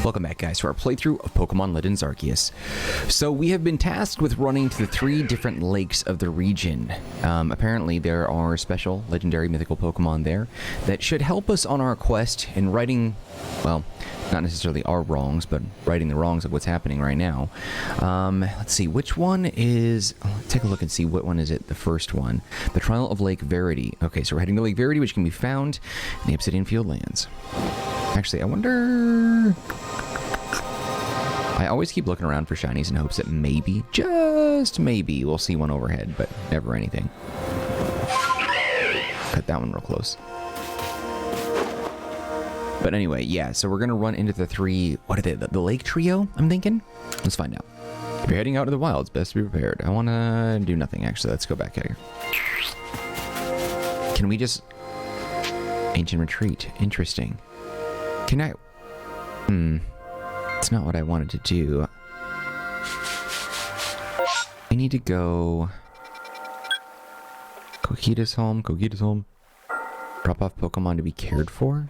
Welcome back, guys, to our playthrough of Pokémon Legends Arceus. So we have been tasked with running to the 3 different lakes of the region. Apparently there are special legendary mythical Pokemon there that should help us on our quest in righting, well, not necessarily our wrongs, but righting the wrongs of what's happening right now. Let's see, which one is... Let's take a look and see what one is it, the first one. The Trial of Lake Verity. Okay, so we're heading to Lake Verity, which can be found in the Obsidian Field Lands. Actually, I wonder... I always keep looking around for shinies in hopes that maybe, just maybe, we'll see one overhead, but never anything. Cut that one real close. But anyway, yeah, so we're going to run into the 3, what are they, the lake trio, I'm thinking? Let's find out. If you're heading out to the wilds, best to be prepared. I want to do nothing, actually. Let's go back here. Can we just... Ancient Retreat. Interesting. Can I... It's not what I wanted to do. I need to go... Kokida's home. Kokida's home. Drop off Pokemon to be cared for?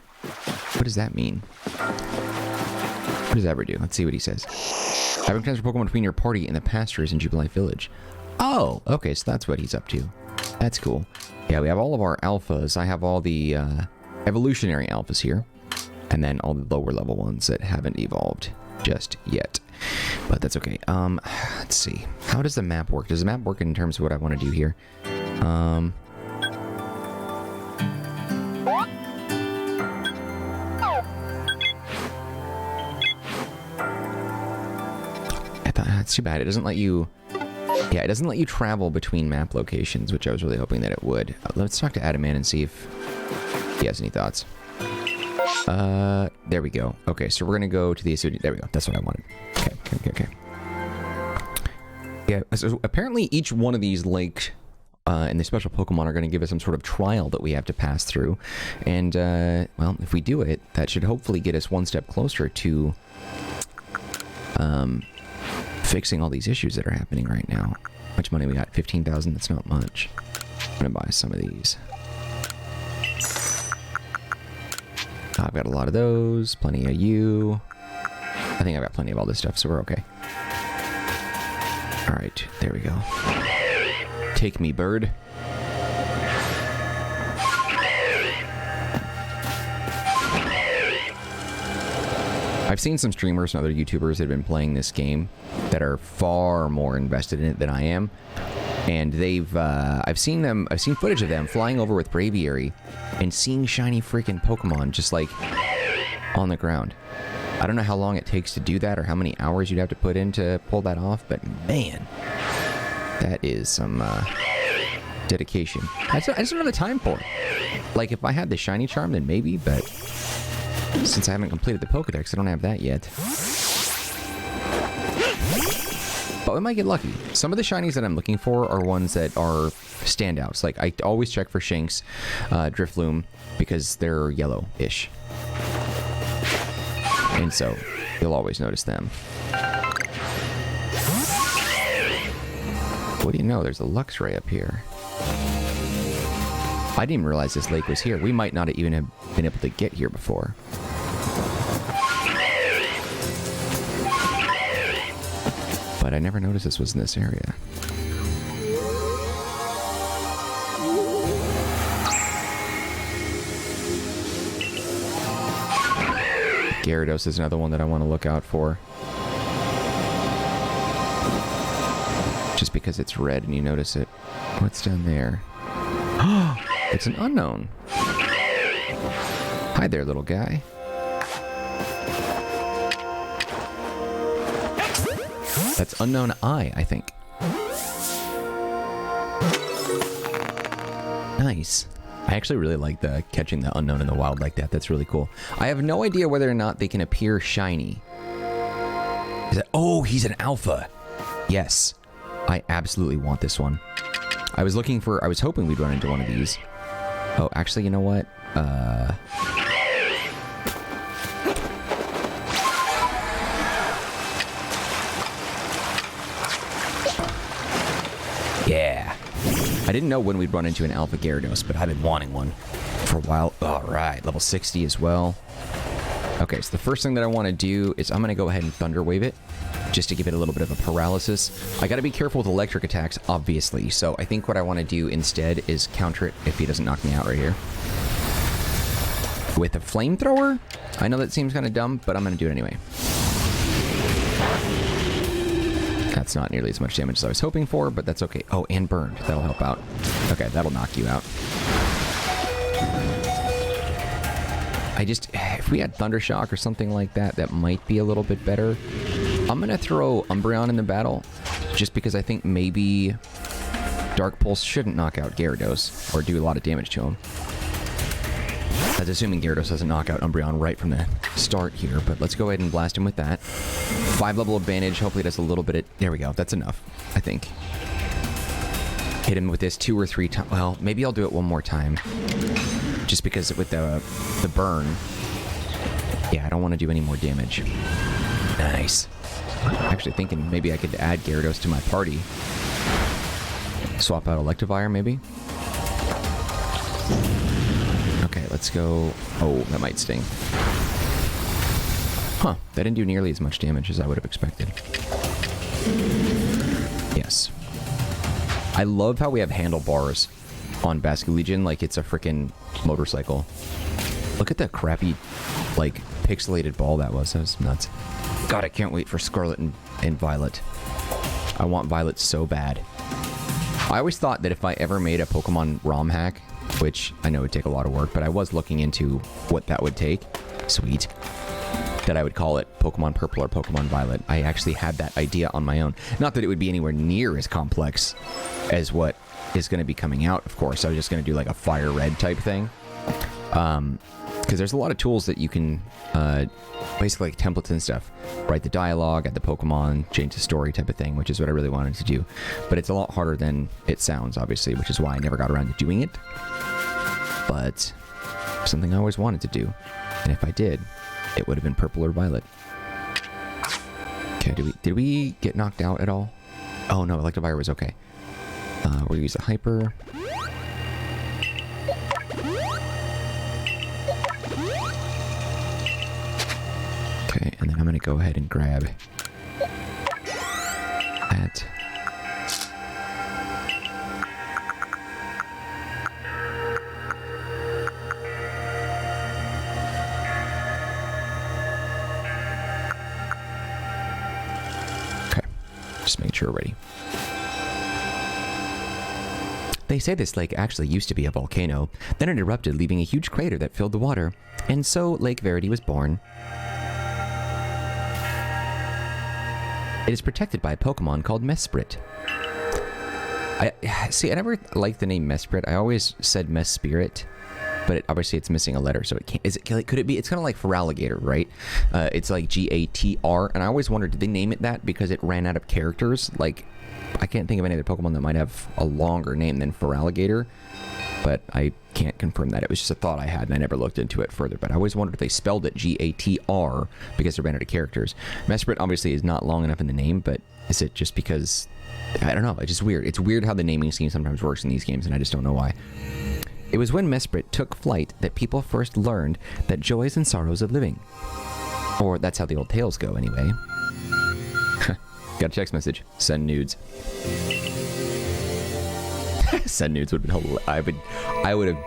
What does that mean? What does that ever do? Let's see what he says. Having transfer Pokemon between your party and the pastures in Jubilife Village. Oh, okay, so that's what he's up to. That's cool. Yeah, we have all of our alphas. I have all the evolutionary alphas here. And then all the lower level ones that haven't evolved just yet. But that's okay. Let's see. How does the map work? Does the map work in terms of what I want to do here? I thought that's too bad. It doesn't let you... Yeah, it doesn't let you travel between map locations, which I was really hoping that it would. Let's talk to Adaman and see if he has any thoughts. There we go. Okay, so we're gonna go to the Hisui. There we go. That's what I wanted. Okay. Yeah, so apparently each one of these lakes and the special Pokemon are gonna give us some sort of trial that we have to pass through. And, well, if we do it, that should hopefully get us one step closer to, fixing all these issues that are happening right now. How much money we got? 15,000? That's not much. I'm gonna buy some of these. I've got a lot of those, plenty of you. I think I've got plenty of all this stuff, so we're okay. Alright, there we go. Take me, bird. I've seen some streamers and other YouTubers that have been playing this game that are far more invested in it than I am. And they've, I've seen footage of them flying over with Braviary and seeing shiny freaking Pokemon just like on the ground. I don't know how long it takes to do that or how many hours you'd have to put in to pull that off, but man, that is some dedication. I just don't have the time for it. Like if I had the shiny charm, then maybe, but since I haven't completed the Pokédex, I don't have that yet. But we might get lucky. Some of the shinies that I'm looking for are ones that are standouts. Like, I always check for Shanks, Drifloom, because they're yellow-ish. And so, you'll always notice them. What do you know? There's a Luxray up here. I didn't even realize this lake was here. We might not even have been able to get here before. But I never noticed this was in this area. Gyarados is another one that I want to look out for. Just because it's red and you notice it. What's down there? It's an unknown. Hi there, little guy. That's Unknown Eye, I think. Nice. I actually really like the catching the unknown in the wild like that. That's really cool. I have no idea whether or not they can appear shiny. Is that... Oh, he's an alpha. Yes. I absolutely want this one. I was hoping we'd run into one of these. Oh, actually, you know what? Yeah. I didn't know when we'd run into an Alpha Gyarados, but I've been wanting one for a while. All right, level 60 as well. Okay, so the first thing that I want to do is I'm going to go ahead and Thunder Wave it, just to give it a little bit of a paralysis. I got to be careful with electric attacks, obviously, so I think what I want to do instead is counter it if he doesn't knock me out right here. With a flamethrower? I know that seems kind of dumb, but I'm going to do it anyway. That's not nearly as much damage as I was hoping for, but that's okay. Oh, and burned. That'll help out. Okay, that'll knock you out. If we had Thunder Shock or something like that, that might be a little bit better. I'm going to throw Umbreon in the battle, just because I think maybe Dark Pulse shouldn't knock out Gyarados, or do a lot of damage to him. That's assuming Gyarados doesn't knock out Umbreon right from the start here, but let's go ahead and blast him with that. 5-level advantage, hopefully that's a little bit of... There we go, that's enough, I think. Hit him with this 2 or 3 times. Well, maybe I'll do it one more time. Just because with the burn... Yeah, I don't want to do any more damage. Nice. Actually thinking maybe I could add Gyarados to my party. Swap out Electivire, maybe? Okay, let's go... Oh, that might sting. Huh, that didn't do nearly as much damage as I would have expected. Yes. I love how we have handlebars on Basculegion like it's a freaking motorcycle. Look at that crappy, like, pixelated ball that was. That was nuts. God, I can't wait for Scarlet and Violet. I want Violet so bad. I always thought that if I ever made a Pokemon ROM hack, which I know would take a lot of work, but I was looking into what that would take. Sweet. That I would call it Pokemon Purple or Pokemon Violet. I actually had that idea on my own. Not that it would be anywhere near as complex as what is going to be coming out, of course. I was just going to do like a Fire Red type thing. Because there's a lot of tools that you can, basically like templates and stuff. Write the dialogue, add the Pokemon, change the story type of thing, which is what I really wanted to do. But it's a lot harder than it sounds, obviously, which is why I never got around to doing it. But something I always wanted to do. And if I did, it would have been Purple or Violet. Okay, did we get knocked out at all? Oh no, Electivire was okay. We'll use a Hyper. Okay, and then I'm gonna go ahead and grab that. Just making sure we're ready. They say this lake actually used to be a volcano, then it erupted, leaving a huge crater that filled the water, and so Lake Verity was born. It is protected by a Pokemon called Mesprit. I never liked the name Mesprit. I always said Mespirit, but obviously it's missing a letter, so it can't. Could it be? It's kind of like Feraligatr, right? It's like G-A-T-R, and I always wondered, did they name it that because it ran out of characters? Like, I can't think of any other Pokemon that might have a longer name than Feraligatr, but I can't confirm that. It was just a thought I had, and I never looked into it further. But I always wondered if they spelled it G-A-T-R because it ran out of characters. Mesprit obviously is not long enough in the name, but is it just because? I don't know. It's just weird. It's weird how the naming scheme sometimes works in these games, and I just don't know why. It was when Mesprit took flight that people first learned the joys and sorrows of living. Or that's how the old tales go, anyway. Got a text message. Send nudes. Send nudes would have been hilarious. I would have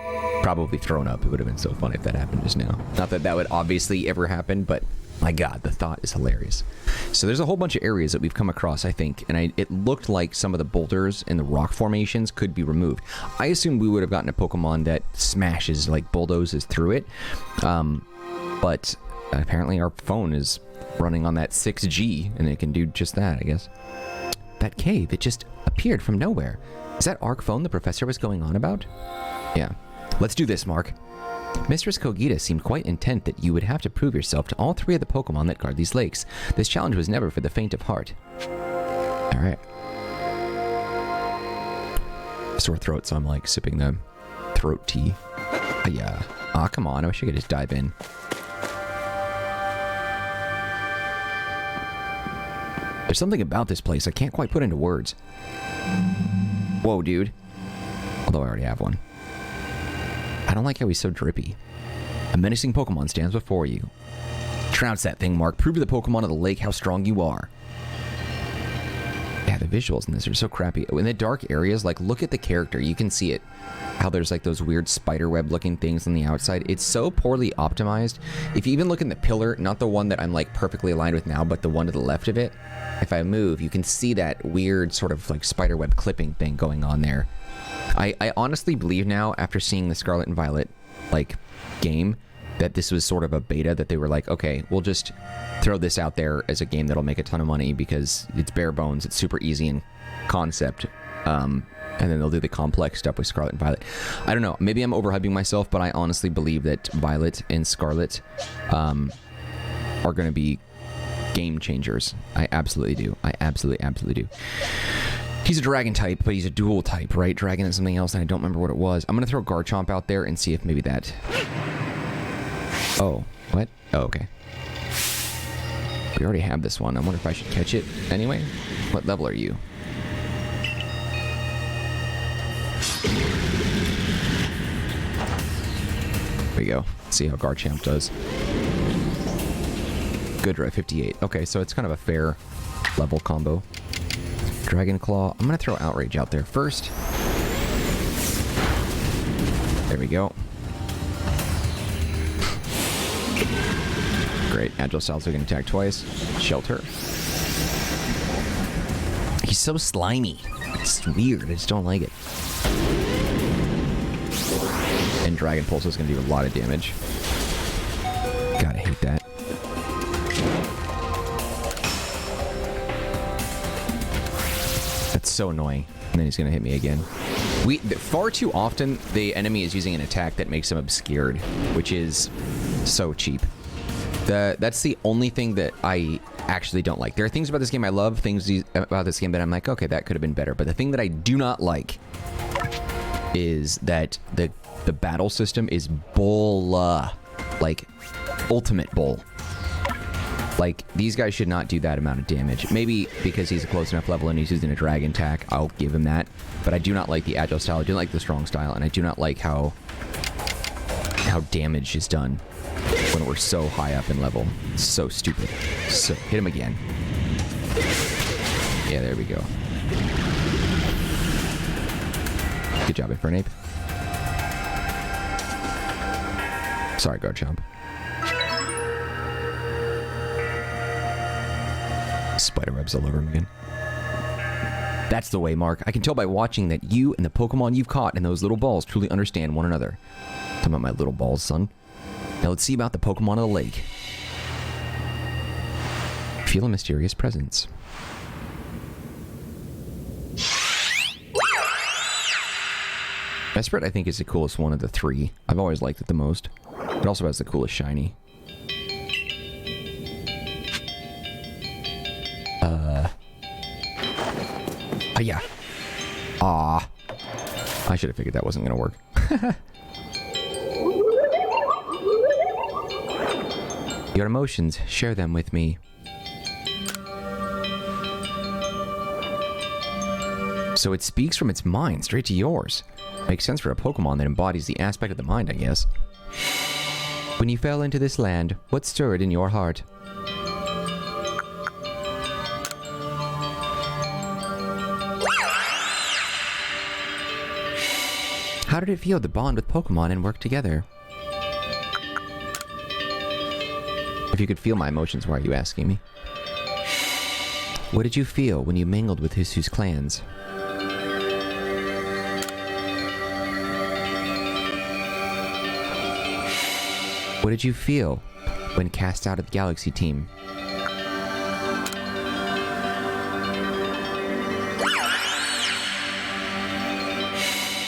probably thrown up. It would have been so funny if that happened just now. Not that that would obviously ever happen, but my God, the thought is hilarious. So there's a whole bunch of areas that we've come across, I think, and it looked like some of the boulders and the rock formations could be removed. I assumed we would have gotten a Pokemon that smashes, like bulldozes through it, but apparently our phone is running on that 6G, and it can do just that, I guess. That cave, it just appeared from nowhere. Is that Arc phone the professor was going on about? Yeah. Let's do this, Mark. Mistress Kogita seemed quite intent that you would have to prove yourself to all 3 of the Pokemon that guard these lakes. This challenge was never for the faint of heart. Alright. Sore throat, so I'm like sipping the throat tea. Yeah. Aw, come on. I wish I could just dive in. There's something about this place I can't quite put into words. Whoa, dude. Although I already have one. I don't like how he's so drippy. A menacing Pokemon stands before you. Trounce that thing, Mark. Prove to the Pokemon of the lake how strong you are. Yeah, the visuals in this are so crappy. In the dark areas, like, look at the character. You can see it. How there's, like, those weird spiderweb looking things on the outside. It's so poorly optimized. If you even look in the pillar, not the one that I'm, like, perfectly aligned with now, but the one to the left of it, if I move, you can see that weird sort of, like, spiderweb clipping thing going on there. I honestly believe now, after seeing the Scarlet and Violet, like, game, that this was sort of a beta, that they were like, okay, we'll just throw this out there as a game that'll make a ton of money because it's bare bones, it's super easy in concept, and then they'll do the complex stuff with Scarlet and Violet. I don't know, maybe I'm overhyping myself, but I honestly believe that Violet and Scarlet are going to be game changers. I absolutely do. I absolutely do. He's a dragon type, but he's a dual type, right? Dragon is something else, and I don't remember what it was. I'm going to throw Garchomp out there and see if maybe that... Oh, what? Oh, okay. We already have this one. I wonder if I should catch it anyway. What level are you? There we go. Let's see how Garchomp does. Good drive, 58. Okay, so it's kind of a fair level combo. Dragon Claw. I'm going to throw Outrage out there first. There we go. Great. Agile Style's going to attack twice. Shelter. He's so slimy. It's weird. I just don't like it. And Dragon Pulse is going to do a lot of damage. God, I hate that. That's so annoying. And then he's going to hit me again. Far too often, the enemy is using an attack that makes him obscured, which is so cheap. That's the only thing that I actually don't like. There are things about this game I love, things about this game that I'm like, okay, that could have been better. But the thing that I do not like is that the battle system is bull, like, ultimate bull. Like, these guys should not do that amount of damage. Maybe because he's a close enough level and he's using a dragon attack, I'll give him that. But I do not like the agile style, I do not like the strong style, and I do not like how damage is done when we're so high up in level. It's so stupid. So, hit him again. Yeah, there we go. Good job, Infernape. Sorry, Garchomp. Spiderwebs all over him again. That's the way, Mark. I can tell by watching that you and the Pokemon you've caught and those little balls truly understand one another. Talking about my little balls, son. Now let's see about the Pokemon of the lake. Feel a mysterious presence. Mesprit, I think, is the coolest one of the three. I've always liked it the most. It also has the coolest shiny. Yeah. Ah. I should have figured that wasn't going to work. Your emotions, share them with me. So it speaks from its mind straight to yours. Makes sense for a Pokemon that embodies the aspect of the mind, I guess. When you fell into this land, what stirred in your heart? How did it feel to bond with Pokemon and work together? If you could feel my emotions, why are you asking me? What did you feel when you mingled with Hisui's clans? What did you feel when cast out of the Galaxy team?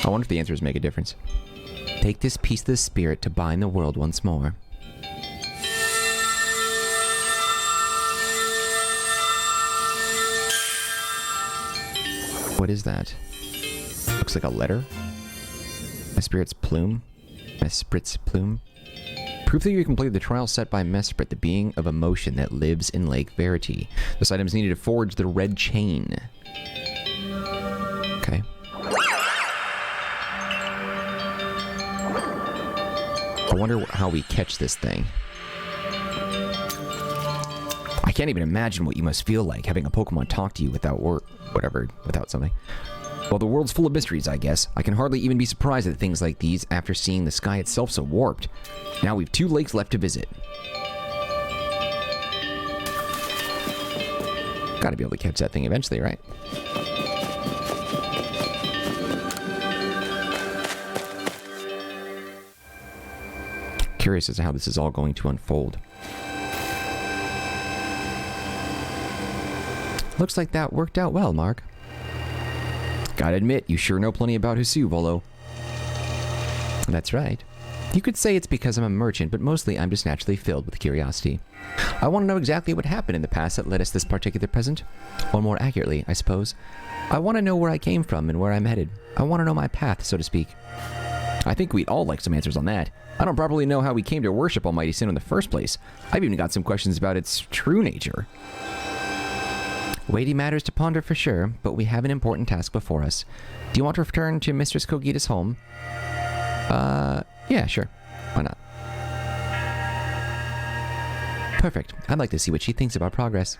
I wonder if the answers make a difference. Take this piece of the spirit to bind the world once more. What is that? Looks like a letter. Mesprit's plume. Mesprit's plume. Proof that you completed the trial set by Mesprit, the being of emotion that lives in Lake Verity. This item is needed to forge the red chain. Okay. I wonder how we catch this thing. can't even imagine what you must feel like having a Pokemon talk to you without without something. Well, the world's full of mysteries, I guess. I can hardly even be surprised at things like these after seeing the sky itself so warped. Now we've 2 lakes left to visit. Gotta be able to catch that thing eventually, right? Curious as to how this is all going to unfold. Looks like that worked out well, Mark. Gotta admit, you sure know plenty about Hisui, Volo. That's right. You could say it's because I'm a merchant, but mostly I'm just naturally filled with curiosity. I want to know exactly what happened in the past that led us this particular present. Or more accurately, I suppose. I want to know where I came from and where I'm headed. I want to know my path, so to speak. I think we'd all like some answers on that. I don't properly know how we came to worship Almighty Sin in the first place. I've even got some questions about its true nature. Weighty matters to ponder for sure, but we have an important task before us. Do you want to return to Mistress Kogita's home? Yeah, sure. Why not? Perfect. I'd like to see what she thinks about progress.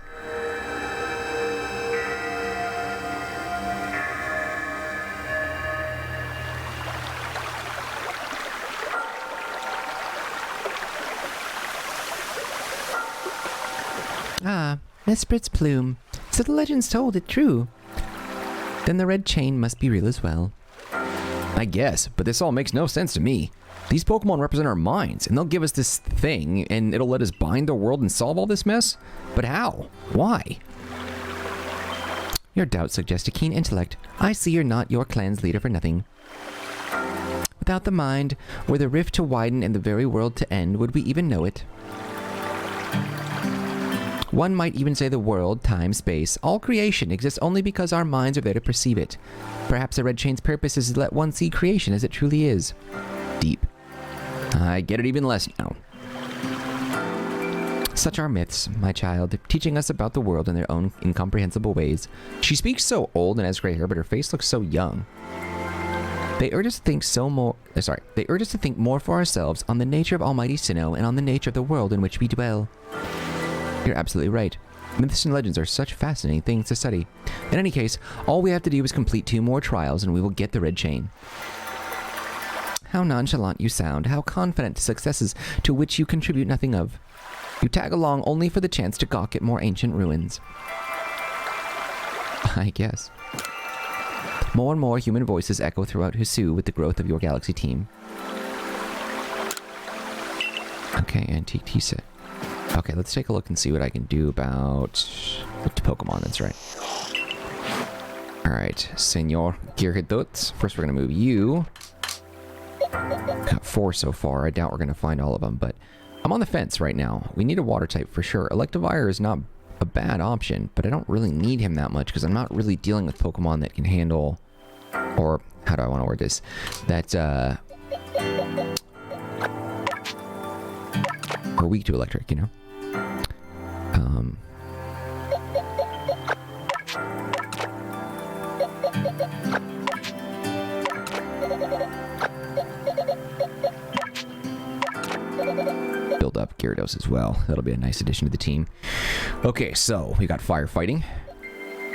Ah, Miss Brit's plume. So the legends told it true. Then the red chain must be real as well. I guess, but this all makes no sense to me. These Pokemon represent our minds, and they'll give us this thing, and it'll let us bind the world and solve all this mess? But how? Why? Your doubts suggest a keen intellect. I see you're not your clan's leader for nothing. Without the mind, were the rift to widen and the very world to end, would we even know it? One might even say the world, time, space, all creation exists only because our minds are there to perceive it. Perhaps the Red Chain's purpose is to let one see creation as it truly is. Deep. I get it even less now. Such are myths, my child, teaching us about the world in their own incomprehensible ways. She speaks so old and has gray hair, but her face looks so young. They urge us to think They urge us to think more for ourselves on the nature of Almighty Sinnoh and on the nature of the world in which we dwell. You're absolutely right. Myths and legends are such fascinating things to study. In any case, all we have to do is complete 2 more trials and we will get the Red Chain. How nonchalant you sound, how confident successes to which you contribute nothing of. You tag along only for the chance to gawk at more ancient ruins. I guess. More and more human voices echo throughout Hisui with the growth of your galaxy team. Okay, Antique tea set. Okay, let's take a look and see what I can do about Pokemon, that's right. Alright, Senor Gyarados. First we're going to move you. Got 4 so far. I doubt we're going to find all of them, but I'm on the fence right now. We need a water type for sure. Electivire is not a bad option, but I don't really need him that much because I'm not really dealing with Pokemon that can handle, or how do I want to word this? That, are weak to electric, you know? Build up Gyarados as well. That'll be a nice addition to the team. Okay, so we got Firefighting,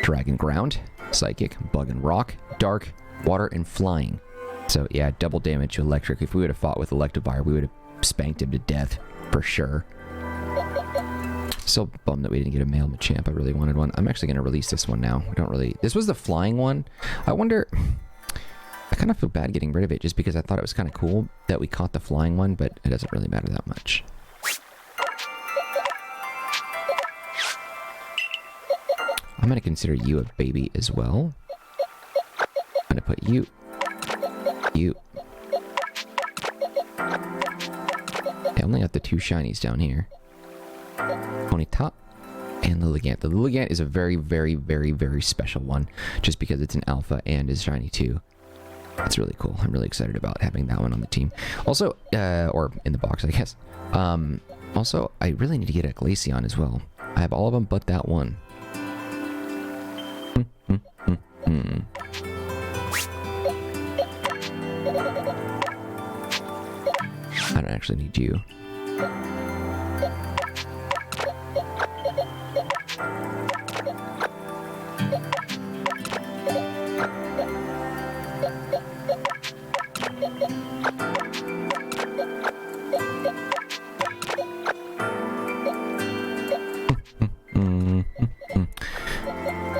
Dragon Ground, Psychic, Bug and Rock, Dark, Water, and Flying. So yeah, double damage to electric. If we would have fought with Electivire, we would have spanked him to death, for sure. So bummed that we didn't get a male Machamp. I really wanted one. I'm actually going to release this one now. This was the flying one. I wonder, I kind of feel bad getting rid of it just because I thought it was kind of cool that we caught the flying one, but it doesn't really matter that much. I'm going to consider you a baby as well. I'm going to put you. I only got the 2 shinies down here. Ponyta and Lilligant. The Lilligant is a very, very, very, very special one, just because it's an alpha and is shiny too. That's really cool. I'm really excited about having that one on the team. Also, or in the box, I guess. Also, I really need to get a Glaceon as well. I have all of them but that one. I don't actually need you.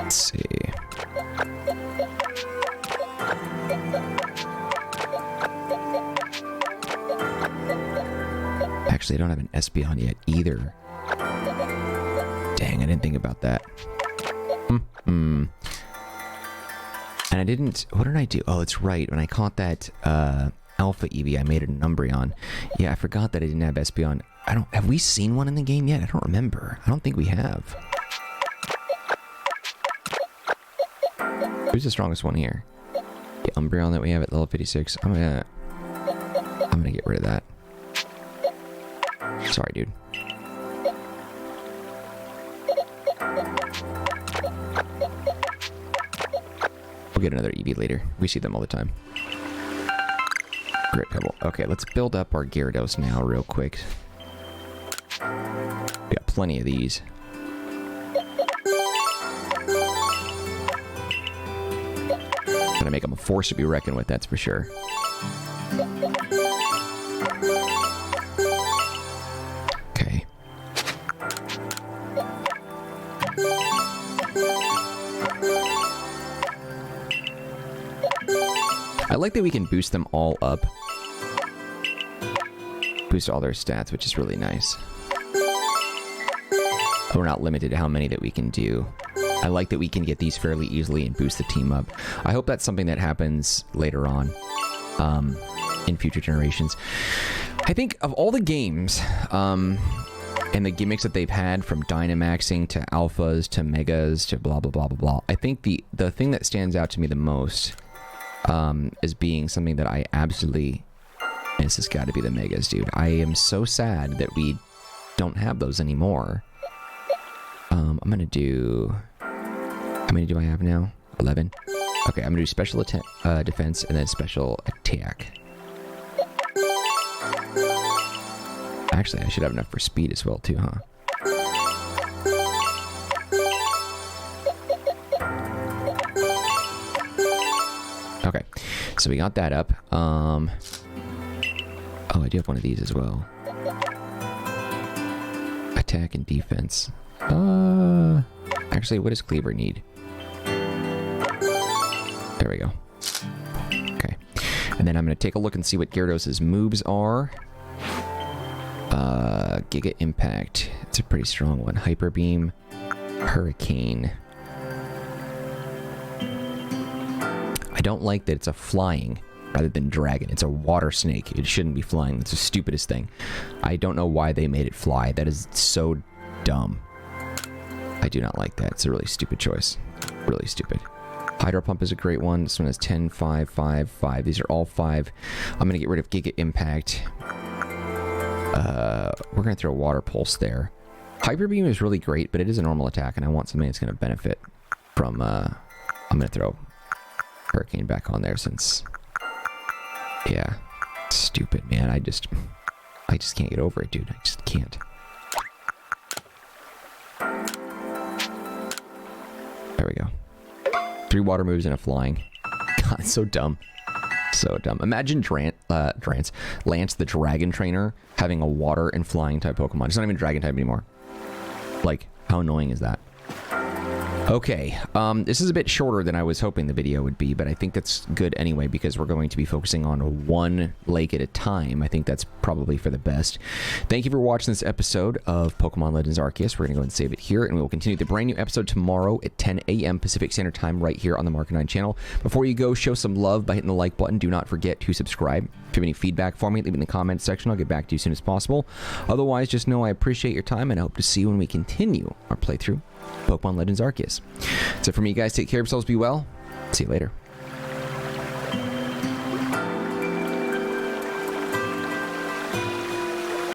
Let's see. Actually, I don't have an Espeon yet either. Dang, I didn't think about that. And I didn't... What did I do? Oh, it's right. When I caught that Alpha Eevee, I made it an Umbreon. Yeah, I forgot that I didn't have Espeon. Have we seen one in the game yet? I don't remember. I don't think we have. Who's the strongest one here? The Umbreon that we have at level 56. I'm gonna get rid of that. Sorry, dude. We'll get another Eevee later. We see them all the time. Great Pebble. Okay, let's build up our Gyarados now real quick. We got plenty of these. Gonna make them a force to be reckoned with, that's for sure. Okay. I like that we can boost them all up. Boost all their stats, which is really nice. We're not limited to how many that we can do. I like that we can get these fairly easily and boost the team up. I hope that's something that happens later on in future generations. I think of all the games and the gimmicks that they've had, from Dynamaxing to Alphas to Megas to blah, blah, blah, blah, blah, I think the thing that stands out to me the most as being something that I absolutely... This has got to be the Megas, dude. I am so sad that we don't have those anymore. I'm going to do... How many do I have now? 11. Okay, I'm going to do special defense and then special attack. Actually, I should have enough for speed as well, too, huh? Okay, so we got that up. Oh, I do have one of these as well. Attack and defense. Actually, what does Cleaver need? There we go. Okay. And then I'm going to take a look and see what Gyarados' moves are. Giga Impact. It's a pretty strong one. Hyper Beam. Hurricane. I don't like that it's a flying rather than dragon. It's a water snake. It shouldn't be flying. It's the stupidest thing. I don't know why they made it fly. That is so dumb. I do not like that. It's a really stupid choice. Really stupid. Hydro Pump is a great one. This one has 10, 5, 5, 5. These are all 5. I'm going to get rid of Giga Impact. We're going to throw Water Pulse there. Hyper Beam is really great, but it is a normal attack, and I want something that's going to benefit from... I'm going to throw Hurricane back on there since... Yeah. Stupid, man. I just can't get over it, dude. I just can't. There we go. 3 water moves and a flying. God, it's so dumb. So dumb. Imagine Lance, the dragon trainer, having a water and flying type Pokemon. It's not even dragon type anymore. Like, how annoying is that? Okay, this is a bit shorter than I was hoping the video would be, but I think that's good anyway because we're going to be focusing on one lake at a time. I think that's probably for the best. Thank you for watching this episode of Pokemon Legends Arceus. We're going to go and save it here, and we will continue the brand new episode tomorrow at 10 a.m. Pacific Standard Time right here on the Marcanine channel. Before you go, show some love by hitting the like button. Do not forget to subscribe. If you have any feedback for me, leave it in the comments section. I'll get back to you as soon as possible. Otherwise, just know I appreciate your time, and I hope to see you when we continue our playthrough Pokemon Legends Arceus. So for me, guys, take care of yourselves, be well. See you later.